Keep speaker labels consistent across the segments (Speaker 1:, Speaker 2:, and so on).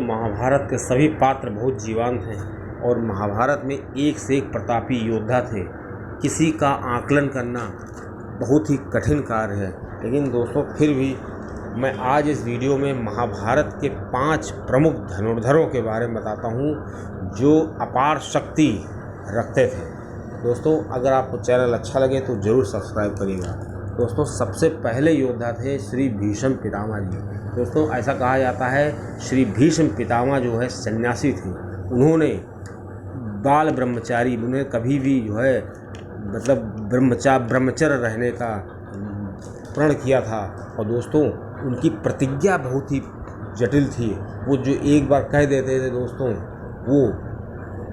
Speaker 1: महाभारत के सभी पात्र बहुत जीवंत हैं और महाभारत में एक से एक प्रतापी योद्धा थे। किसी का आकलन करना बहुत ही कठिन कार्य है, लेकिन दोस्तों फिर भी मैं आज इस वीडियो में महाभारत के 5 प्रमुख धनुर्धरों के बारे में बताता हूँ जो अपार शक्ति रखते थे। दोस्तों अगर आपको चैनल अच्छा लगे तो ज़रूर सब्सक्राइब करिएगा। दोस्तों सबसे पहले योद्धा थे श्री भीष्म पितामह जी। दोस्तों ऐसा कहा जाता है श्री भीष्म पितामह जो है सन्यासी थे। उन्होंने बाल ब्रह्मचारी, उन्हें कभी भी जो है ब्रह्मचर्य रहने का प्रण किया था। और दोस्तों उनकी प्रतिज्ञा बहुत ही जटिल थी। वो जो एक बार कह देते थे दोस्तों वो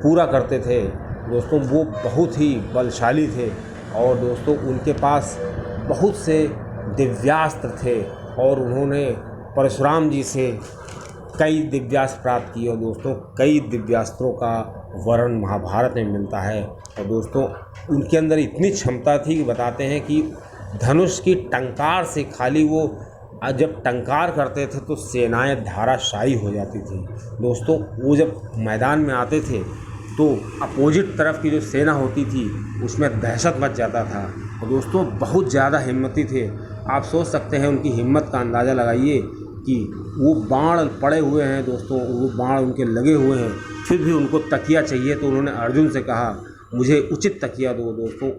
Speaker 1: पूरा करते थे। दोस्तों वो बहुत ही बलशाली थे और दोस्तों उनके पास बहुत से दिव्यास्त्र थे और उन्होंने परशुराम जी से कई दिव्यास्त्र प्राप्त किए। और दोस्तों कई दिव्यास्त्रों का वर्णन महाभारत में मिलता है। और दोस्तों उनके अंदर इतनी क्षमता थी कि बताते हैं कि धनुष की टंकार से खाली वो जब टंकार करते थे तो सेनाएं धाराशायी हो जाती थी। दोस्तों वो जब मैदान में आते थे तो अपोजिट तरफ की जो सेना होती थी उसमें दहशत मच जाता था। और दोस्तों बहुत ज़्यादा हिम्मती थे। आप सोच सकते हैं उनकी हिम्मत का अंदाज़ा लगाइए कि वो बाण पड़े हुए हैं। दोस्तों वो बाण उनके लगे हुए हैं, फिर भी उनको तकिया चाहिए तो उन्होंने अर्जुन से कहा मुझे उचित तकिया दो। दोस्तों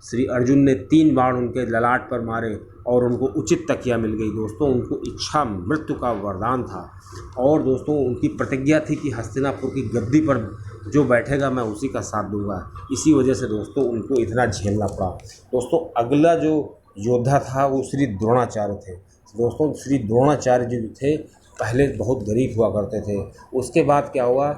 Speaker 1: श्री अर्जुन ने 3 बाण उनके ललाट पर मारे और उनको उचित तकिया मिल गई। दोस्तों उनको इच्छा मृत्यु का वरदान था। और दोस्तों उनकी प्रतिज्ञा थी कि हस्तिनापुर की गद्दी पर जो बैठेगा मैं उसी का साथ दूंगा। इसी वजह से दोस्तों उनको इतना झेलना पड़ा। दोस्तों अगला जो योद्धा था वो श्री द्रोणाचार्य थे। दोस्तों श्री द्रोणाचार्य जी थे पहले बहुत गरीब हुआ करते थे। उसके बाद क्या हुआ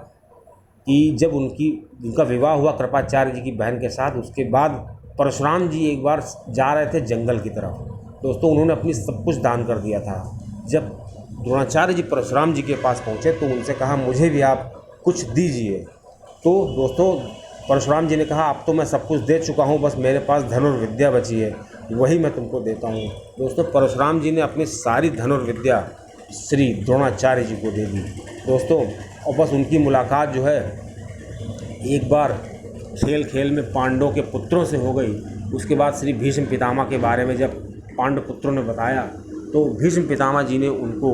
Speaker 1: कि जब उनका विवाह हुआ कृपाचार्य जी की बहन के साथ, उसके बाद परशुराम जी एक बार जा रहे थे जंगल की तरफ। दोस्तों उन्होंने अपनी सब कुछ दान कर दिया था। जब द्रोणाचार्य जी परशुराम जी के पास पहुँचे तो उनसे कहा मुझे भी आप कुछ दीजिए। तो दोस्तों परशुराम जी ने कहा अब तो मैं सब कुछ दे चुका हूँ, बस मेरे पास धनुर्विद्या बची है, वही मैं तुमको देता हूँ। दोस्तों परशुराम जी ने अपनी सारी धनुर्विद्या श्री द्रोणाचार्य जी को दे दी। दोस्तों और बस उनकी मुलाकात जो है एक बार खेल खेल में पांडवों के पुत्रों से हो गई। उसके बाद श्री भीष्म पितामह के बारे में जब पांडव पुत्रों ने बताया तो भीष्म पितामह जी ने उनको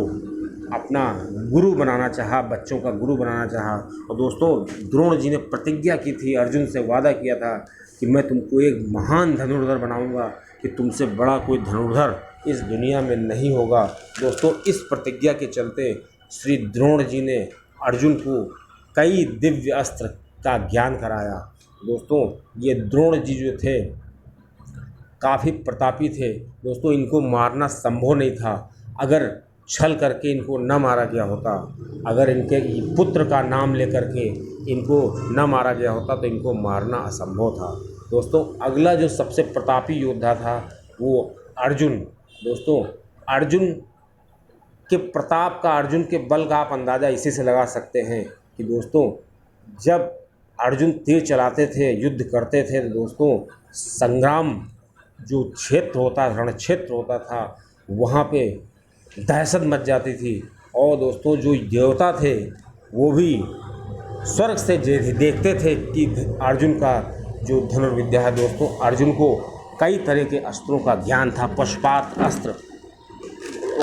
Speaker 1: अपना गुरु बनाना चाहा, बच्चों का गुरु बनाना चाहा। और दोस्तों द्रोण जी ने प्रतिज्ञा की थी, अर्जुन से वादा किया था कि मैं तुमको एक महान धनुर्धर बनाऊंगा कि तुमसे बड़ा कोई धनुर्धर इस दुनिया में नहीं होगा। दोस्तों इस प्रतिज्ञा के चलते श्री द्रोण जी ने अर्जुन को कई दिव्य अस्त्र का ज्ञान कराया। दोस्तों ये द्रोण जी जो थे काफ़ी प्रतापी थे। दोस्तों इनको मारना संभव नहीं था अगर छल करके इनको न मारा गया होता। अगर इनके पुत्र का नाम लेकर के इनको न मारा गया होता तो इनको मारना असंभव था। दोस्तों अगला जो सबसे प्रतापी योद्धा था वो अर्जुन। दोस्तों अर्जुन के प्रताप का, अर्जुन के बल का आप अंदाज़ा इसी से लगा सकते हैं कि दोस्तों जब अर्जुन तीर चलाते थे, युद्ध करते थे, दोस्तों संग्राम जो क्षेत्र होता, रण क्षेत्र होता था, वहाँ पे दहशत मच जाती थी। और दोस्तों जो देवता थे वो भी स्वर्ग से देखते थे कि अर्जुन का जो धनुर्विद्या है। दोस्तों अर्जुन को कई तरह के अस्त्रों का ज्ञान था, पशुपात अस्त्र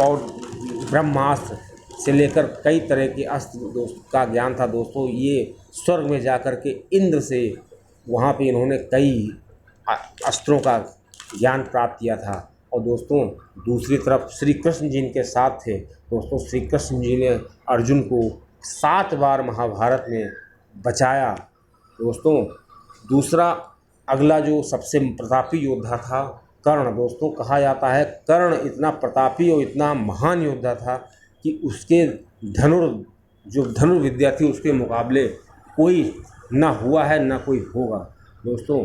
Speaker 1: और ब्रह्मास्त्र से लेकर कई तरह के अस्त्र का ज्ञान था। दोस्तों ये स्वर्ग में जाकर के इंद्र से वहाँ पे इन्होंने कई अस्त्रों का ज्ञान प्राप्त किया था। और दोस्तों दूसरी तरफ श्री कृष्ण जी इनके साथ थे। दोस्तों श्री कृष्ण जी ने अर्जुन को 7 बार महाभारत में बचाया। दोस्तों दूसरा अगला जो सबसे प्रतापी योद्धा था कर्ण। दोस्तों कहा जाता है कर्ण इतना प्रतापी और इतना महान योद्धा था कि उसके धनुर्विद्या थी उसके मुकाबले कोई ना हुआ है ना कोई होगा। दोस्तों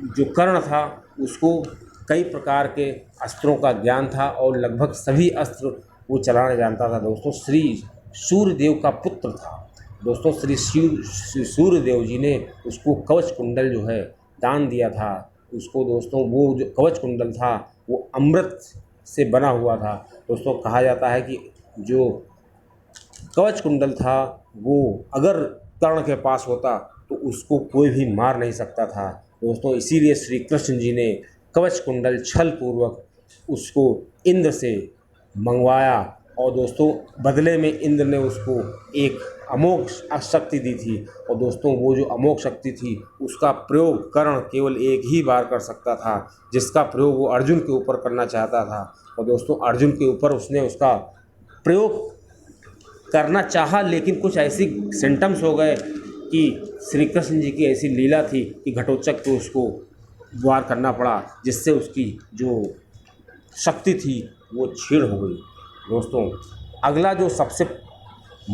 Speaker 1: जो कर्ण था उसको कई प्रकार के अस्त्रों का ज्ञान था और लगभग सभी अस्त्र वो चलाना जानता था। दोस्तों श्री सूर्यदेव का पुत्र था। दोस्तों श्री सूर्यदेव जी ने उसको कवच कुंडल जो है दान दिया था उसको। दोस्तों वो जो कवच कुंडल था वो अमृत से बना हुआ था। दोस्तों कहा जाता है कि जो कवच कुंडल था वो अगर कर्ण के पास होता तो उसको कोई भी मार नहीं सकता था दोस्तों। इसीलिए श्री कृष्ण जी ने कवच कुंडल छल पूर्वक उसको इंद्र से मंगवाया और दोस्तों बदले में इंद्र ने उसको एक अमोघ शक्ति दी थी। और दोस्तों वो जो अमोघ शक्ति थी उसका प्रयोग कर्ण केवल एक ही बार कर सकता था, जिसका प्रयोग वो अर्जुन के ऊपर करना चाहता था। और दोस्तों अर्जुन के ऊपर उसने उसका प्रयोग करना चाहा, लेकिन कुछ ऐसी सिम्टम्स हो गए कि श्री कृष्ण जी की ऐसी लीला थी कि घटोत्कच को उसको वार करना पड़ा, जिससे उसकी जो शक्ति थी वो छीड़ हो गई दोस्तों। अगला जो सबसे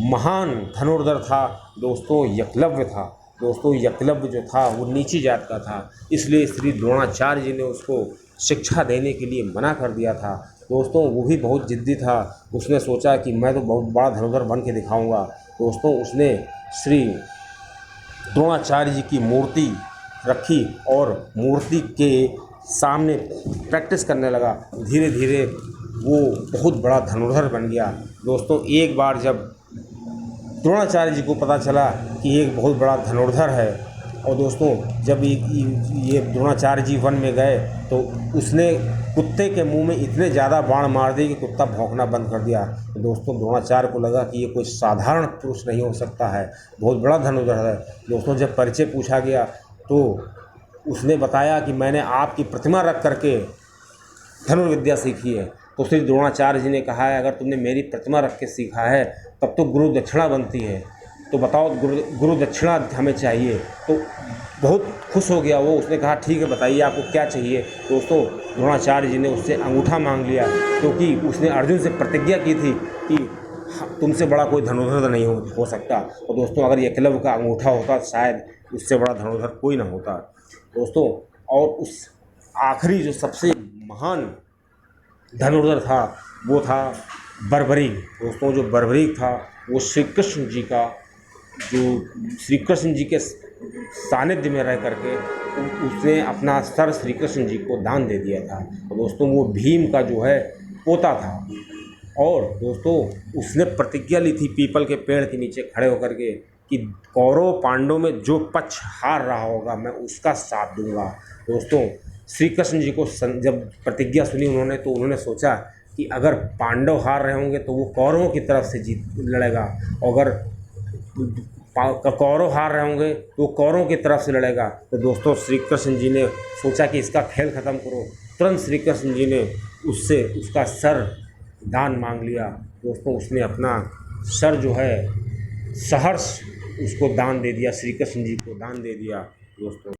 Speaker 1: महान धनुर्धर था दोस्तों एकलव्य था। दोस्तों एकलव्य जो था वो नीची जात का था, इसलिए श्री द्रोणाचार्य जी ने उसको शिक्षा देने के लिए मना कर दिया था दोस्तों। वो भी बहुत जिद्दी था, उसने सोचा कि मैं तो बहुत बड़ा धनुर्धर बन के दिखाऊंगा दोस्तों। उसने श्री द्रोणाचार्य जी की मूर्ति रखी और मूर्ति के सामने प्रैक्टिस करने लगा। धीरे धीरे वो बहुत बड़ा धनुर्धर बन गया दोस्तों। एक बार जब द्रोणाचार्य जी को पता चला कि एक बहुत बड़ा धनुर्धर है, और दोस्तों जब ये द्रोणाचार्य जी वन में गए तो उसने कुत्ते के मुंह में इतने ज़्यादा बाण मार दिए कि कुत्ता भौंकना बंद कर दिया। तो दोस्तों द्रोणाचार्य को लगा कि ये कोई साधारण पुरुष नहीं हो सकता है, बहुत बड़ा धनुर्धर है दोस्तों। जब परिचय पूछा गया तो उसने बताया कि मैंने आपकी प्रतिमा रख करके धनुर्विद्या सीखी है। तो श्री द्रोणाचार्य जी ने कहा है अगर तुमने मेरी प्रतिमा रख के सीखा है तब तो गुरु दक्षिणा बनती है, तो बताओ गुरु दक्षिणा हमें चाहिए। तो बहुत खुश हो गया वो, उसने कहा ठीक है बताइए आपको क्या चाहिए। दोस्तों द्रोणाचार्य जी ने उससे अंगूठा मांग लिया, क्योंकि उसने अर्जुन से प्रतिज्ञा की थी कि तुमसे बड़ा कोई धनुर्धर नहीं हो सकता। और दोस्तों अगर एकलव्य का अंगूठा होता शायद उससे बड़ा धनुर्धर कोई ना होता दोस्तों। और उस आखिरी जो सबसे महान धनुर्धर था वो था बर्बरीक दोस्तों। जो बर्बरीक था वो श्री कृष्ण जी का, जो श्री कृष्ण जी के सानिध्य में रह करके उसने अपना सर श्री कृष्ण जी को दान दे दिया था। और दोस्तों वो भीम का जो है पोता था। और दोस्तों उसने प्रतिज्ञा ली थी पीपल के पेड़ के नीचे खड़े होकर के कि कौरव पांडवों में जो पक्ष हार रहा होगा मैं उसका साथ दूंगा। दोस्तों श्री कृष्ण जी को जब प्रतिज्ञा सुनी उन्होंने, तो उन्होंने सोचा कि अगर पांडव हार रहे होंगे तो वो कौरवों की तरफ से जीत लड़ेगा, और अगर कौरव हार रहे होंगे तो वो कौरवों की तरफ से लड़ेगा। तो दोस्तों श्री कृष्ण जी ने सोचा कि इसका खेल ख़त्म करो। तुरंत श्री कृष्ण जी ने उससे उसका सर दान मांग लिया दोस्तों। उसने अपना सर जो है सहर्ष उसको दान दे दिया, श्री कृष्ण जी को दान दे दिया दोस्तों।